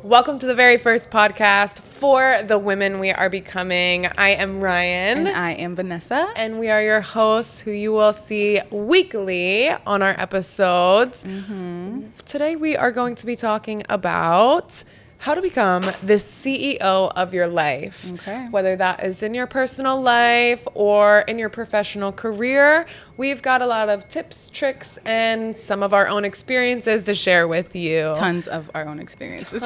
Welcome to the very first podcast for the women we are becoming. I am Ryan. And I am Vanessa. And we are your hosts who you will see weekly on our episodes. Today we are going to be talking about how to become the CEO of your life. Okay. Whether that is in your personal life or in your professional career, we've got a lot of tips, tricks, and some of our own experiences to share with you. Tons of our own experiences.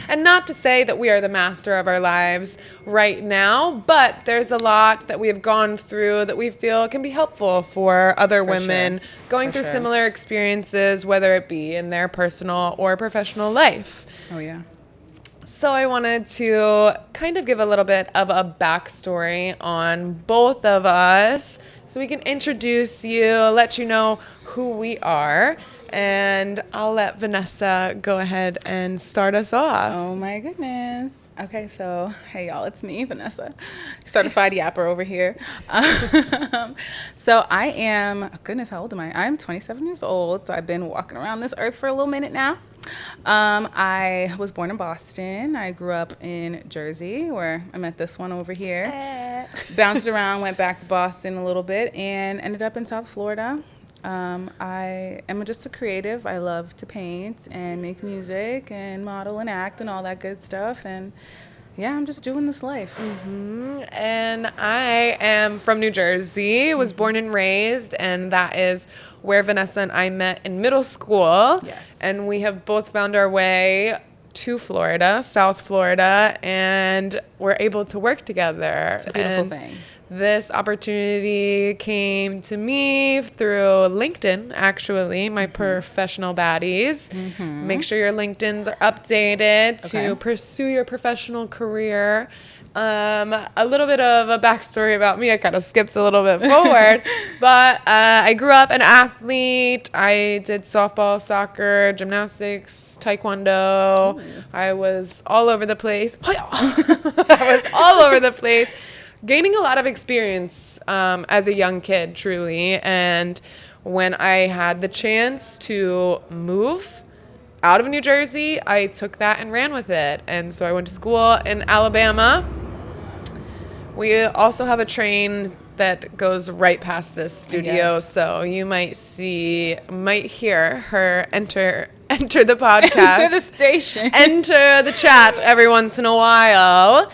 And not to say that we are the master of our lives right now, but there's a lot that we have gone through that we feel can be helpful for other women going through similar experiences, whether it be in their personal or professional life. Oh, yeah. So I wanted to kind of give a little bit of a backstory on both of us so we can introduce you, let you know who we are, and I'll let Vanessa go ahead and start us off. Oh, my goodness. Okay, so, hey, y'all, it's me, Vanessa, certified yapper over here. So I am, goodness, how old am I? I'm 27 years old, so I've been walking around this earth for a little minute now. I was born in Boston. I grew up in Jersey, where I met this one over here. Bounced around, went back to Boston a little bit, and ended up in South Florida. I am just a creative. I love to paint and make music and model and act and all that good stuff. And yeah, I'm just doing this life. And I am from New Jersey, was born and raised, and that is where Vanessa and I met in middle school. Yes. And we have both found our way to Florida, South Florida, and we're able to work together. It's a beautiful thing. This opportunity came to me through LinkedIn, actually, my professional baddies. Make sure your LinkedIns are updated to pursue your professional career. A little bit of a backstory about me. I kind of skipped a little bit forward, but I grew up an athlete. I did softball, soccer, gymnastics, taekwondo. I was all over the place. Gaining a lot of experience as a young kid, truly. And when I had the chance to move out of New Jersey, I took that and ran with it. And so I went to school in Alabama. We also have a train that goes right past this studio, so you might hear her enter the podcast, Enter the station, enter the chat every once in a while.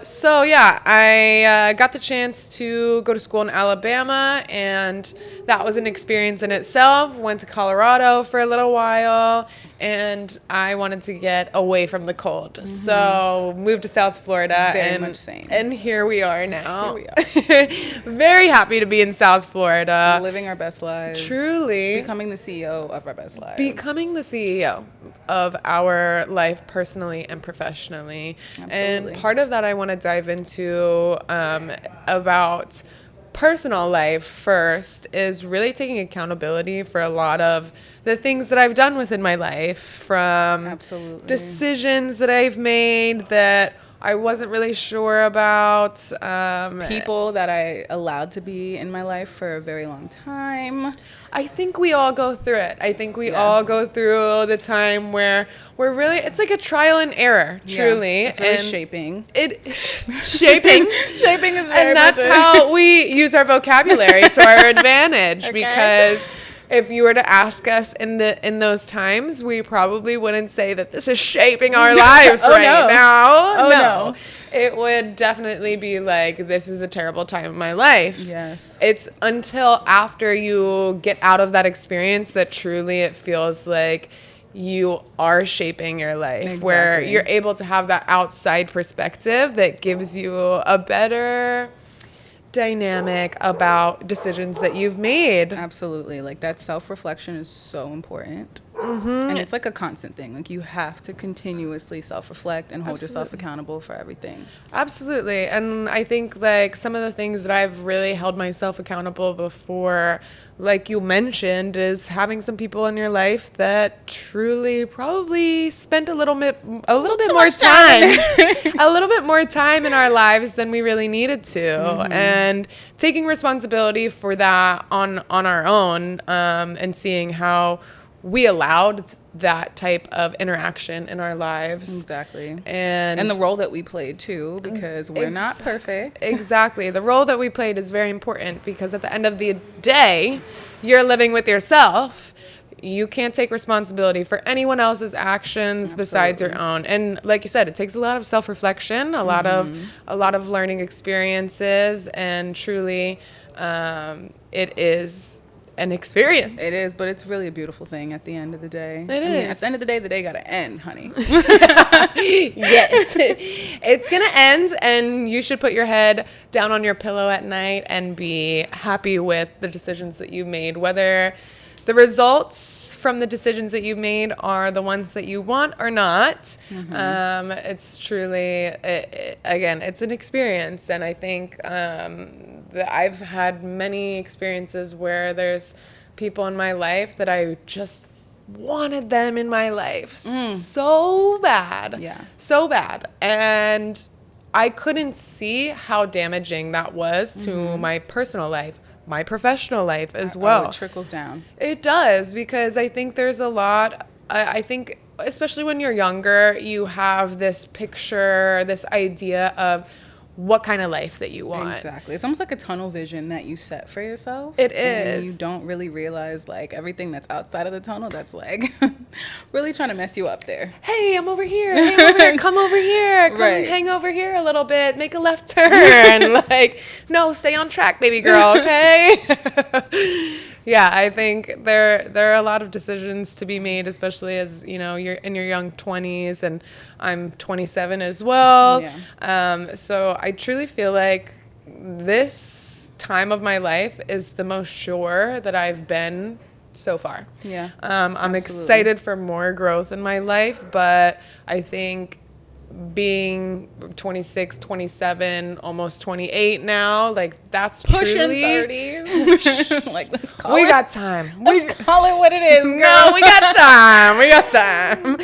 So yeah, I got the chance to go to school in Alabama, and that was an experience in itself. Went to Colorado for a little while, and I wanted to get away from the cold. So moved to South Florida. Very much same. And here we are now. Here we are. Very happy to be in South Florida. Living our best lives. Truly. Becoming the CEO of our best lives. Becoming the CEO of our life personally and professionally. Absolutely. And part of that I want to dive into about personal life first is really taking accountability for a lot of the things that I've done within my life, from decisions that I've made that I wasn't really sure about. People that I allowed to be in my life for a very long time. I think we all go through it. I think we all go through the time where we're really, it's like a trial and error, truly. It's really shaping. Shaping Shaping is very and that's much how we use our vocabulary to our advantage, because if you were to ask us in those times, we probably wouldn't say that this is shaping our lives now. No. It would definitely be like, this is a terrible time in my life. Yes. It's until after you get out of that experience that truly it feels like you are shaping your life, where you're able to have that outside perspective that gives you a better dynamic about decisions that you've made. Absolutely. Like, that self-reflection is so important. And it's like a constant thing. Like, you have to continuously self-reflect and hold yourself accountable for everything. Absolutely. And I think like some of the things that I've really held myself accountable before, like you mentioned, is having some people in your life that truly probably spent a little bit more time in our lives than we really needed to, and taking responsibility for that on our own, and seeing how we allowed that type of interaction in our lives. Exactly. And the role that we played too, because we're not perfect. Exactly. The role that we played is very important because at the end of the day, you're living with yourself. You can't take responsibility for anyone else's actions besides your own. And like you said, it takes a lot of self-reflection, a lot of learning experiences, and truly, it is an experience. It is, but it's really a beautiful thing at the end of the day. It is. At the end of the day gotta end, honey. Yes. It's going to end, and you should put your head down on your pillow at night and be happy with the decisions that you've made, whether the results from the decisions that you've made are the ones that you want or not. It's truly, again, it's an experience. And I think that I've had many experiences where there's people in my life that I just wanted them in my life so bad. Yeah. So bad. And I couldn't see how damaging that was to my personal life, my professional life as well. It trickles down. It does, because I think there's a lot, I think, especially when you're younger, you have this picture, this idea of what kind of life that you want. Exactly. It's almost like a tunnel vision that you set for yourself. It And is. you don't really realize like everything that's outside of the tunnel that's like really trying to mess you up there. Hey, I'm over here. Hey, I'm over here. Come over here. Come Right. hang over here a little bit. Make a left turn. Like, no, stay on track, baby girl, okay? Yeah, I think there are a lot of decisions to be made, especially as, you know, you're in your young 20s, and I'm 27 as well. Yeah. So I truly feel like this time of my life is the most sure that I've been so far. Yeah. I'm Absolutely. excited for more growth in my life, but I think being 26, 27, almost 28 now, like that's Pushing truly 30. Like, let's call we it. got time. Let's call it what it is, girl. No, we got time. We got time.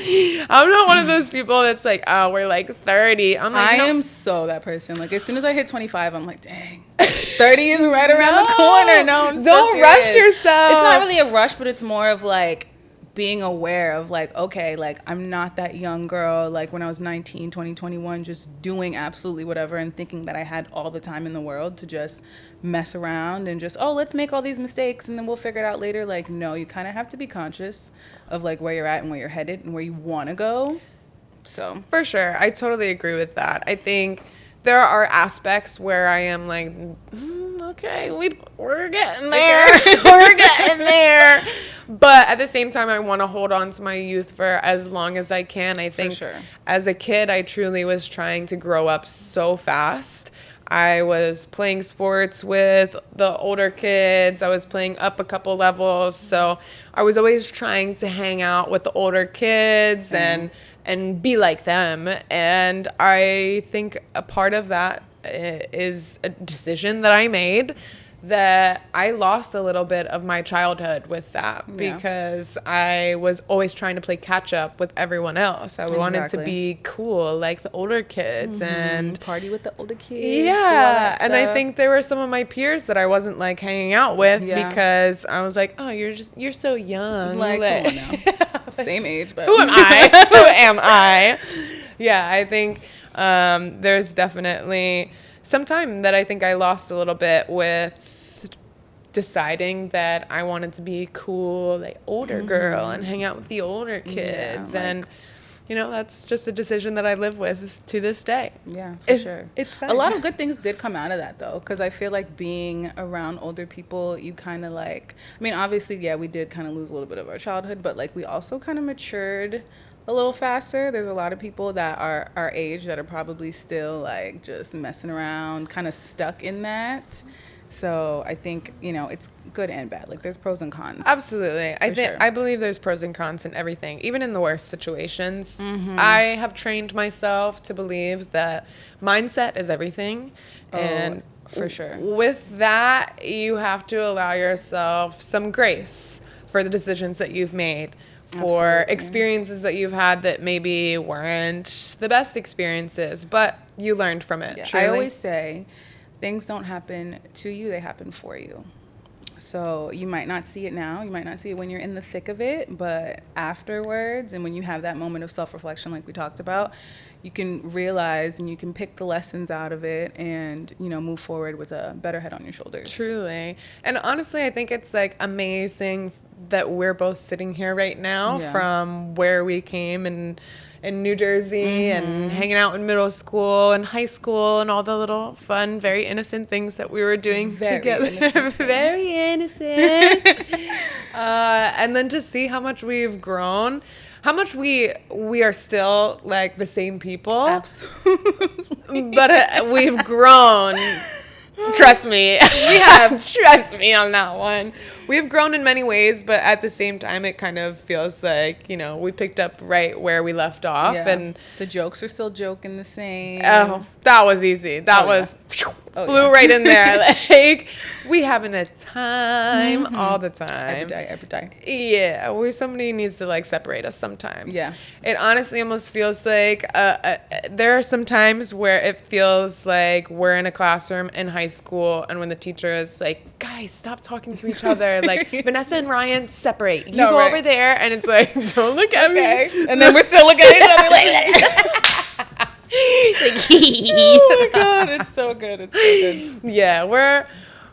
I'm not one of those people that's like, oh, we're like 30. I'm like, I no. am so that person. Like, as soon as I hit 25, I'm like, dang, 30 is right around the corner. No, I'm so don't rush serious. yourself. It's not really a rush, but it's more of like being aware of like, okay, like I'm not that young girl like when I was 19, 20, 21, just doing absolutely whatever and thinking that I had all the time in the world to just mess around and just, oh, let's make all these mistakes and then we'll figure it out later. Like, no, you kind of have to be conscious of like where you're at and where you're headed and where you want to go. So For sure. I totally agree with that. I think there are aspects where I am like, okay, we're getting there. We're getting there. But at the same time, I want to hold on to my youth for as long as I can. I think sure. As a kid, I truly was trying to grow up so fast. I was playing sports with the older kids. I was playing up a couple levels. So I was always trying to hang out with the older kids and be like them. And I think a part of that is a decision that I made, that I lost a little bit of my childhood with that because I was always trying to play catch up with everyone else. I wanted to be cool like the older kids and party with the older kids. Yeah, and I think there were some of my peers that I wasn't like hanging out with Yeah. because I was like, oh, you're so young. Like, come on now. Same age, but Who am I? Who am I? Yeah, I think there's definitely some time that I think I lost a little bit with deciding that I wanted to be cool, like older girl and hang out with the older kids. like- And, you know, that's just a decision that I live with to this day. Yeah, for sure. It's fine. A lot of good things did come out of that, though, because I feel like being around older people, you kind of like, I mean, obviously, yeah, we did kind of lose a little bit of our childhood, but like we also kind of matured a little faster. There's a lot of people that are our age that are probably still like just messing around, kind of stuck in that. So I think, you know, it's good and bad. Like there's pros and cons. Absolutely. sure. I believe there's pros and cons in everything, even in the worst situations. I have trained myself to believe that mindset is everything. And for sure. With that, you have to allow yourself some grace for the decisions that you've made, for Absolutely. experiences that you've had that maybe weren't the best experiences, but you learned from it. Yeah, Truly. I always say things don't happen to you, they happen for you. So you might not see it now. You might not see it when you're in the thick of it, but afterwards, and when you have that moment of self-reflection like we talked about, you can realize and you can pick the lessons out of it and, you know, move forward with a better head on your shoulders. Truly. And honestly, I think it's like amazing that we're both sitting here right now from where we came and in New Jersey and hanging out in middle school and high school and all the little fun, very innocent things that we were doing together. Very innocent. And then to see how much we've grown, how much we are still like the same people. Absolutely. But we've grown. Trust me. We have. Trust me on that one. We've grown in many ways, but at the same time, it kind of feels like, you know, we picked up right where we left off. Yeah. And the jokes are still joking the same. Oh, that was easy. That flew right in there. Like, we having a time all the time. Every day. Yeah, somebody needs to like separate us sometimes. Yeah. It honestly almost feels like there are some times where it feels like we're in a classroom in high school, and when the teacher is like, "Guys, stop talking to each other." Like, Vanessa and Ryan, separate. You go over there, and it's like, don't look at me. And then we're still looking at each other like that. Oh my God, it's so good. It's so good. Yeah,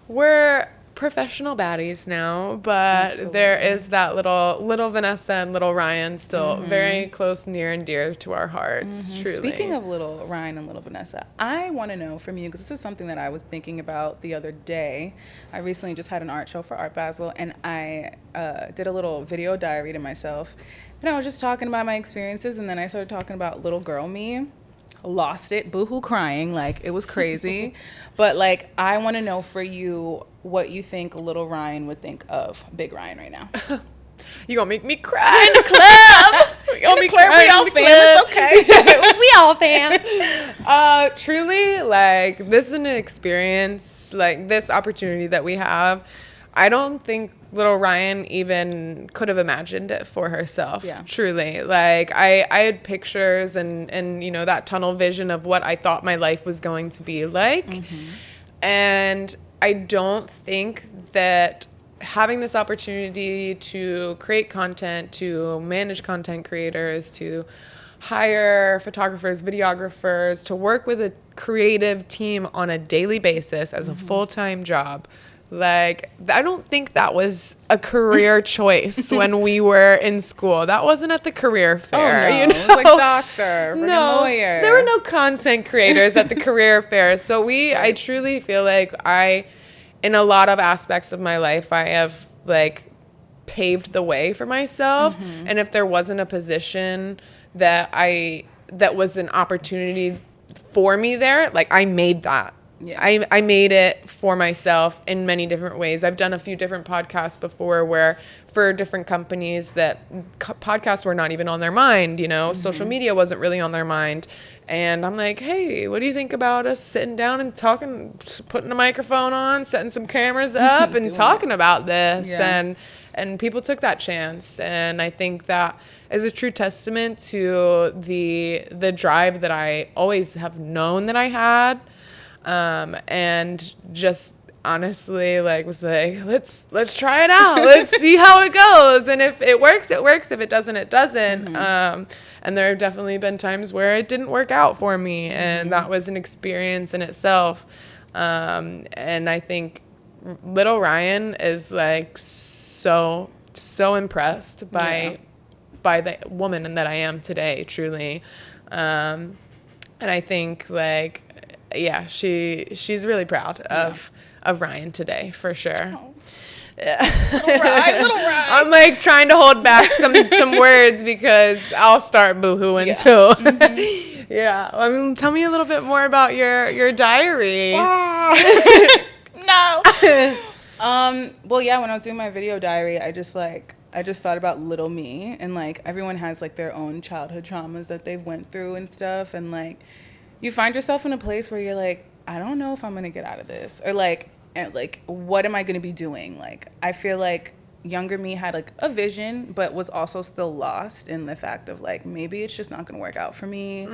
we're professional baddies now, but Absolutely. there is that little Vanessa and little Ryan still very close, near and dear to our hearts. Truly. Speaking of little Ryan and little Vanessa, I want to know from you, because this is something that I was thinking about the other day. I recently just had an art show for Art Basel, and I did a little video diary to myself, and I was just talking about my experiences, and then I started talking about little girl me. Lost it, boohoo crying, like it was crazy. But like, I want to know for you what you think little Ryan would think of big Ryan right now. You gonna make me cry in the club. You gonna in the club, we all fam. It's okay. We all fam. Truly, like, this is an experience, like this opportunity that we have. I don't think little Ryan even could have imagined it for herself. Yeah. Truly. Like, I had pictures and, you know, that tunnel vision of what I thought my life was going to be like. And I don't think that having this opportunity to create content, to manage content creators, to hire photographers, videographers, to work with a creative team on a daily basis as a full-time job, like, I don't think that was a career choice when we were in school. That wasn't at the career fair. Oh, no. You know? It was like doctor, lawyer. There were no content creators at the career fair. So I truly feel like in a lot of aspects of my life, I have like paved the way for myself. And if there wasn't a position that was an opportunity for me there, like, I made that. Yeah. I made it for myself in many different ways. I've done a few different podcasts before where for different companies that podcasts were not even on their mind, you know, social media wasn't really on their mind. And I'm like, hey, what do you think about us sitting down and talking, putting a microphone on, setting some cameras up and talking about this? Yeah. And people took that chance. And I think that is a true testament to the drive that I always have known that I had. And just honestly, like, was like, let's try it out. Let's see how it goes. And if it works, it works. If it doesn't, it doesn't. And there have definitely been times where it didn't work out for me. And that was an experience in itself. And I think little Ryan is like so impressed by the woman that I am today, truly. And I think, like, yeah, she's really proud of Ryan today, for sure. Oh. Yeah. Little Ryan. I'm like trying to hold back some words because I'll start boohooing too. Yeah. I mean, tell me a little bit more about your diary. No. Well, yeah, when I was doing my video diary, I just thought about little me, and like everyone has like their own childhood traumas that they've went through and stuff, and like you find yourself in a place where you're like, I don't know if I'm going to get out of this, or like what am I going to be doing? Like, I feel like younger me had like a vision, but was also still lost in the fact of like, maybe it's just not going to work out for me.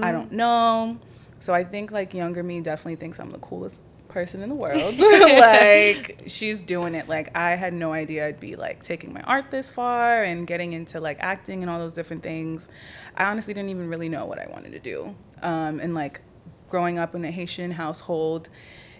I don't know. So I think like younger me definitely thinks I'm the coolest person in the world. Like, she's doing it. Like, I had no idea I'd be like taking my art this far and getting into like acting and all those different things. I honestly didn't even really know what I wanted to do. And like growing up in a Haitian household,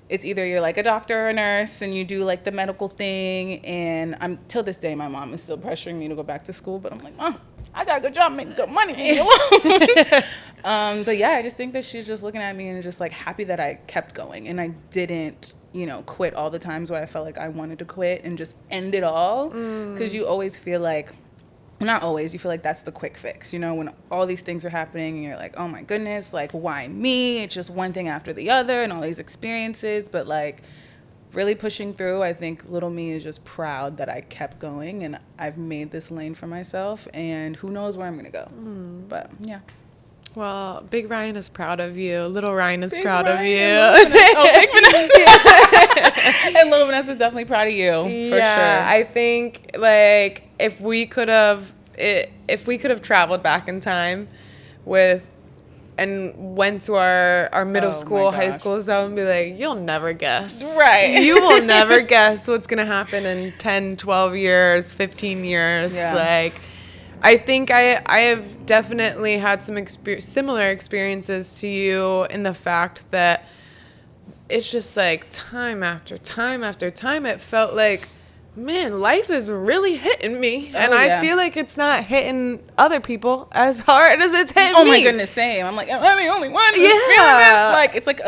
it's either you're like a doctor or a nurse and you do like the medical thing. And I'm till this day, my mom is still pressuring me to go back to school, but I'm like, Mom, I got a good job, making good money. Leave me alone. But yeah, I just think that she's just looking at me and just like happy that I kept going and I didn't, you know, quit all the times where I felt like I wanted to quit and just end it all. Because you always feel like, not always, you feel like that's the quick fix, you know, when all these things are happening and you're like, oh my goodness, like, why me? It's just one thing after the other and all these experiences. But like really pushing through, I think little me is just proud that I kept going and I've made this lane for myself and who knows where I'm going to go. But yeah. Well, Big Ryan is proud of you. Little Ryan is proud Ryan of you. Big Vanessa. And Little Vanessa is definitely proud of you, for sure. I think like if we could have traveled back in time and went to our middle school, high school stuff and be like, you'll never guess. Right. You will never guess what's going to happen in 10, 12 years, 15 years. Yeah. Like, I think I have definitely had some similar experiences to you in the fact that it's just like time after time after time, it felt like, man, life is really hitting me. And I feel like it's not hitting other people as hard as it's hitting me. Oh my goodness, same. I'm like, am I the only one who's feeling this? Like, it's like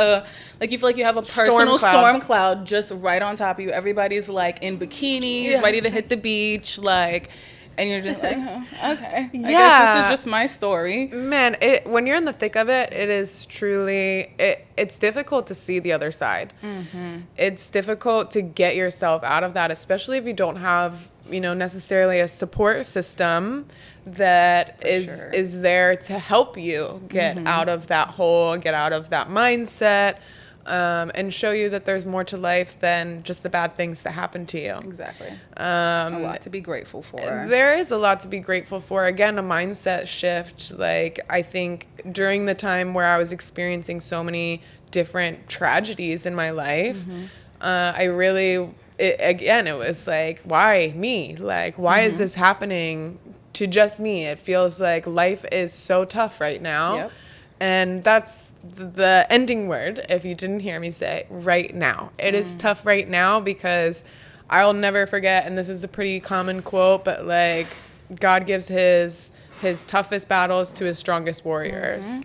you feel like you have a personal storm cloud just right on top of you. Everybody's like in bikinis, ready to hit the beach, like... And you're just like, oh, okay. I guess this is just my story. Man, when you're in the thick of it, it is truly, it's difficult to see the other side. Mm-hmm. It's difficult to get yourself out of that, especially if you don't have, you know, necessarily a support system that is there to help you get out of that hole, get out of that mindset. And show you that there's more to life than just the bad things that happen to you. Exactly. A lot to be grateful for. There is a lot to be grateful for. Again, a mindset shift. Like, I think during the time where I was experiencing so many different tragedies in my life, it was like, why me? Like, why is this happening to just me? It feels like life is so tough right now. Yep. And that's the ending word, if you didn't hear me say, right now. It is tough right now because I'll never forget, and this is a pretty common quote, but like God gives his toughest battles to his strongest warriors.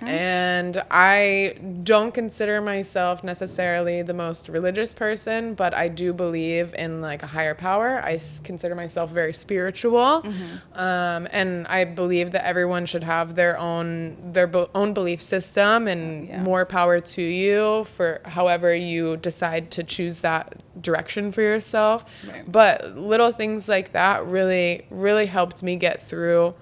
And I don't consider myself necessarily the most religious person, but I do believe in like a higher power. I consider myself very spiritual. And I believe that everyone should have their own belief system, and more power to you for however you decide to choose that direction for yourself. Right. But little things like that really, really helped me get through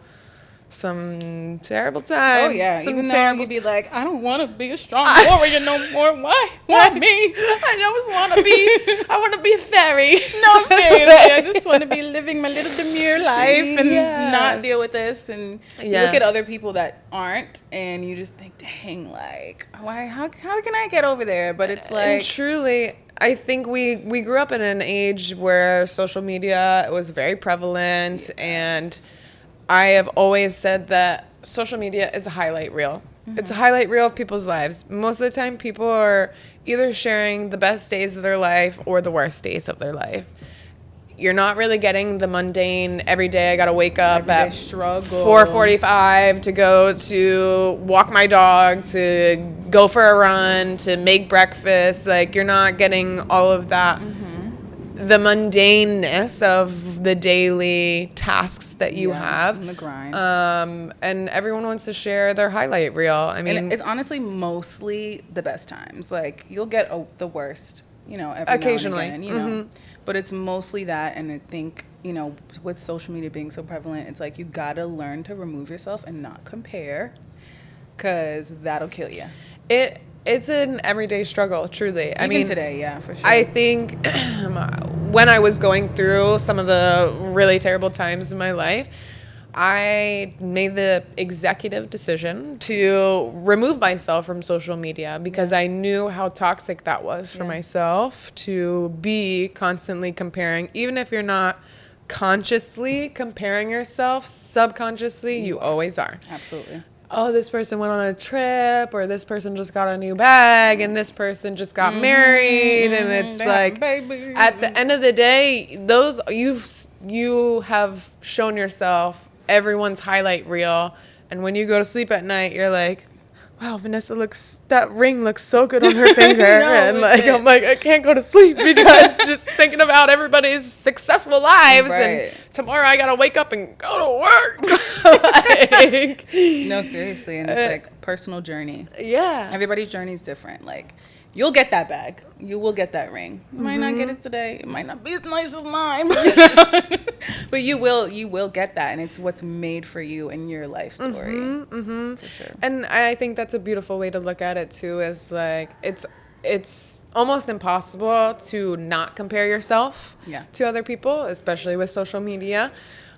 some terrible times. Oh yeah, even though you'd be like, I don't want to be a strong warrior no more. Why me? I want to be a fairy. No, seriously, I just want to be living my little demure life and not deal with this. And you look at other people that aren't, and you just think, dang, like, why? How can I get over there? But it's like, and truly, I think we grew up in an age where social media was very prevalent, and I have always said that social media is a highlight reel. It's a highlight reel of people's lives. Most of the time, people are either sharing the best days of their life or the worst days of their life. You're not really getting the mundane, every day I got to wake up at 4:45 to go to walk my dog, to go for a run, to make breakfast. Like, you're not getting all of that. The mundaneness of the daily tasks that you have. And the grind. And everyone wants to share their highlight reel. I mean, and it's honestly mostly the best times. Like, you'll get the worst, you know, every occasionally. now and again, you know. But it's mostly that, and I think, you know, with social media being so prevalent, it's like you gotta learn to remove yourself and not compare, because that'll kill you. It's an everyday struggle, truly. I mean, today, yeah, for sure. I think when I was going through some of the really terrible times in my life, I made the executive decision to remove myself from social media because I knew how toxic that was for myself to be constantly comparing, even if you're not consciously comparing yourself, subconsciously, you always are. Absolutely. Oh, this person went on a trip, or this person just got a new bag, and this person just got married, and it's like, at the end of the day, those you have shown yourself everyone's highlight reel, and when you go to sleep at night, you're like, wow, that ring looks so good on her finger. And like, I'm like, I can't go to sleep because just thinking about everybody's successful lives. And tomorrow I got to wake up and go to work. Like, no, seriously. And it's like personal journey. Yeah. Everybody's journey is different. Like, you'll get that bag. You will get that ring. You might not get it today. It might not be as nice as mine. But you will get that. And it's what's made for you in your life story. For sure. And I think that's a beautiful way to look at it too, is like, it's almost impossible to not compare yourself to other people, especially with social media.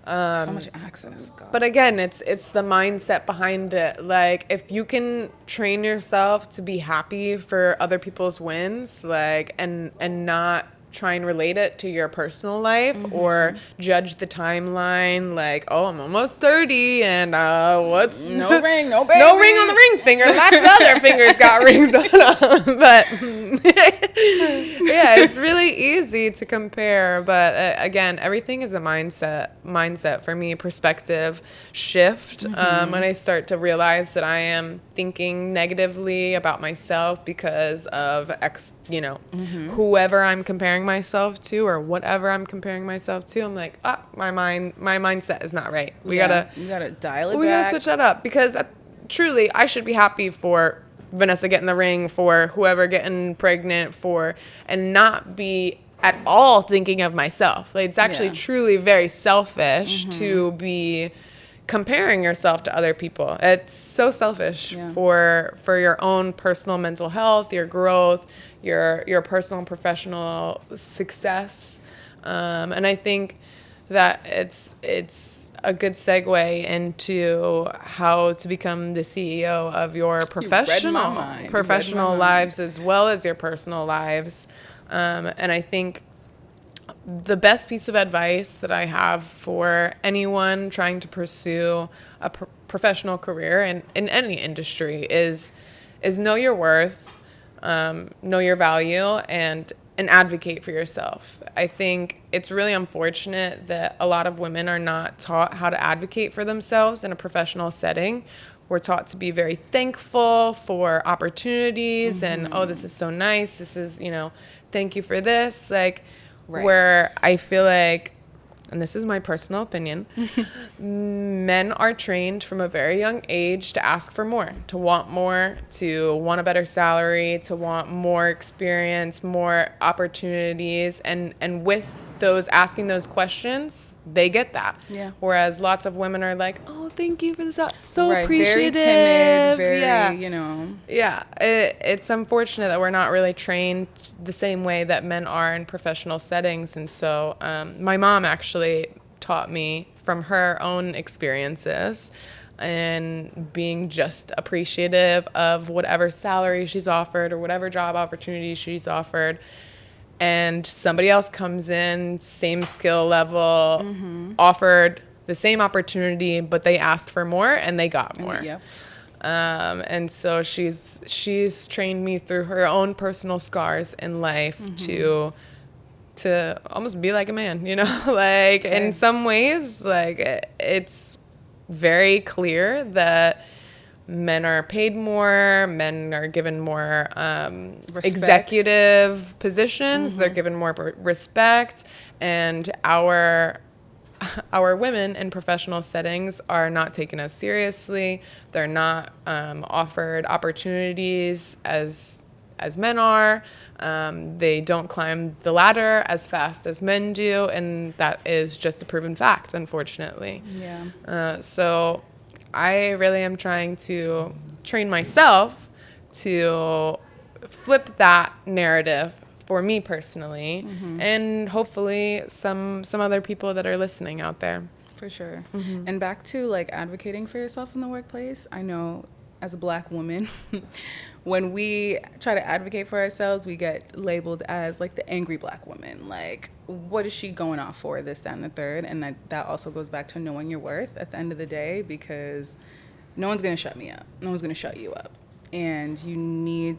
So much access. God. But again, it's the mindset behind it. Like, if you can train yourself to be happy for other people's wins, like, and not try and relate it to your personal life or judge the timeline, like, oh, I'm almost 30 and what's no ring, no baby. No ring on the ring finger. Lots of other fingers got rings on them. But yeah, it's really easy to compare. But again, everything is a mindset for me, perspective shift. When I start to realize that I am thinking negatively about myself because of whoever I'm comparing myself to or whatever I'm comparing myself to, I'm like, my mindset is not right. We gotta dial it back. We gotta switch that up because truly, I should be happy for Vanessa getting the ring, for whoever getting pregnant, and not be at all thinking of myself. Like, it's actually truly very selfish to be comparing yourself to other people. It's so selfish for your own personal mental health, your growth, your personal and professional success. And I think that it's a good segue into how to become the CEO of your professional lives as well as your personal lives. And I think the best piece of advice that I have for anyone trying to pursue a professional career in any industry is know your worth, know your value, and advocate for yourself. I think it's really unfortunate that a lot of women are not taught how to advocate for themselves in a professional setting. We're taught to be very thankful for opportunities and, oh, this is so nice. This is, thank you for this. Like, where I feel like, and this is my personal opinion, men are trained from a very young age to ask for more, to want a better salary, to want more experience, more opportunities. And with those asking those questions, they get that. Yeah. Whereas lots of women are like, oh, thank you for this. So appreciative. Very timid, Yeah. It's unfortunate that we're not really trained the same way that men are in professional settings. And so my mom actually taught me from her own experiences and being just appreciative of whatever salary she's offered or whatever job opportunity she's offered. And somebody else comes in, same skill level, offered the same opportunity, but they asked for more and they got more. Yep. And so she's trained me through her own personal scars in life to almost be like a man, like in some ways, like it's very clear that men are paid more, men are given more executive positions, they're given more respect, and our women in professional settings are not taken as seriously. They're not offered opportunities as men are. They don't climb the ladder as fast as men do, and that is just a proven fact, unfortunately. Yeah. So I really am trying to train myself to flip that narrative for me personally, and hopefully some other people that are listening out there. For sure. And back to like advocating for yourself in the workplace. I know as a Black woman, when we try to advocate for ourselves, we get labeled as like the angry Black woman. Like, what is she going off for? This, that, and the third. And that also goes back to knowing your worth at the end of the day, because no one's going to shut me up. No one's going to shut you up. And you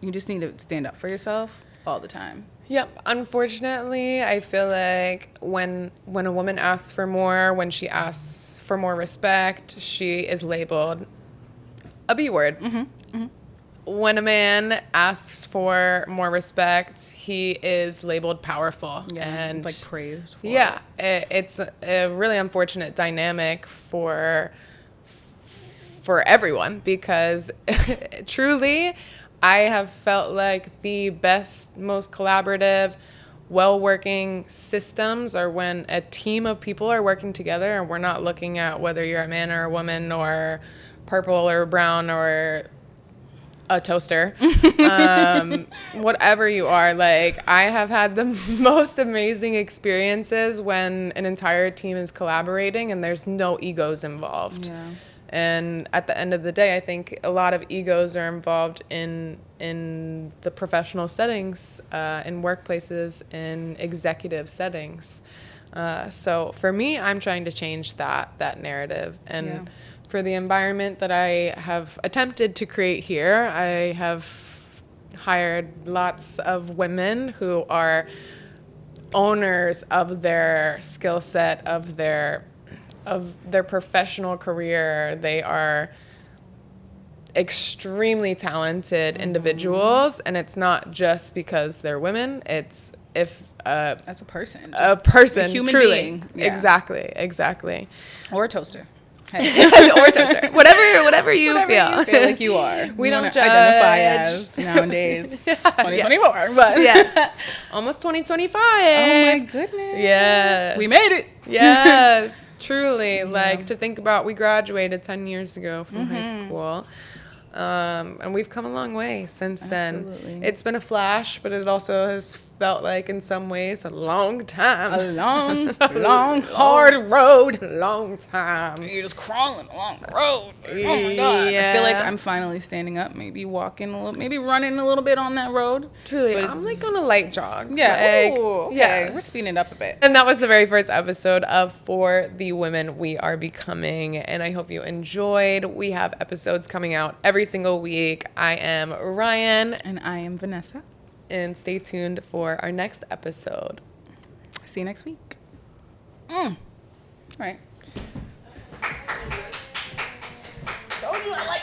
just need to stand up for yourself all the time. Yep. Unfortunately, I feel like when a woman asks for more, when she asks for more respect, she is labeled a B word. When a man asks for more respect, he is labeled powerful. Yeah, and like praised for it's a really unfortunate dynamic for everyone, because truly, I have felt like the best, most collaborative, well-working systems are when a team of people are working together, and we're not looking at whether you're a man or a woman or purple or brown or a toaster, whatever you are. Like, I have had the most amazing experiences when an entire team is collaborating and there's no egos involved. Yeah. And at the end of the day, I think a lot of egos are involved in the professional settings, in workplaces, in executive settings. So for me, I'm trying to change that narrative. And for the environment that I have attempted to create here, I have hired lots of women who are owners of their skill set, of their professional career. They are extremely talented individuals, and it's not just because they're women. It's as a person, a person, a human truly, being. Yeah. Exactly, or a toaster. Hey. Or toaster, whatever you feel like you are. We you don't identify as nowadays. It's 2024, yes. but yes, almost 2025. Oh my goodness! Yes, we made it. Yes, truly. Like, to think about, we graduated 10 years ago from high school. And we've come a long way since then. It's been a flash, but it also has felt like, in some ways, a long time. A long, hard road. Long time. You're just crawling along the road. Oh my God. I feel like I'm finally standing up, maybe walking a little, maybe running a little bit on that road. Truly, I'm like on a light jog. Yeah. Like, ooh, okay. Yes. We're speeding it up a bit. And that was the very first episode of For the Women We Are Becoming. And I hope you enjoyed. We have episodes coming out every single week. I am Ryan. And I am Vanessa. And stay tuned for our next episode. See you next week. All right. Told you I like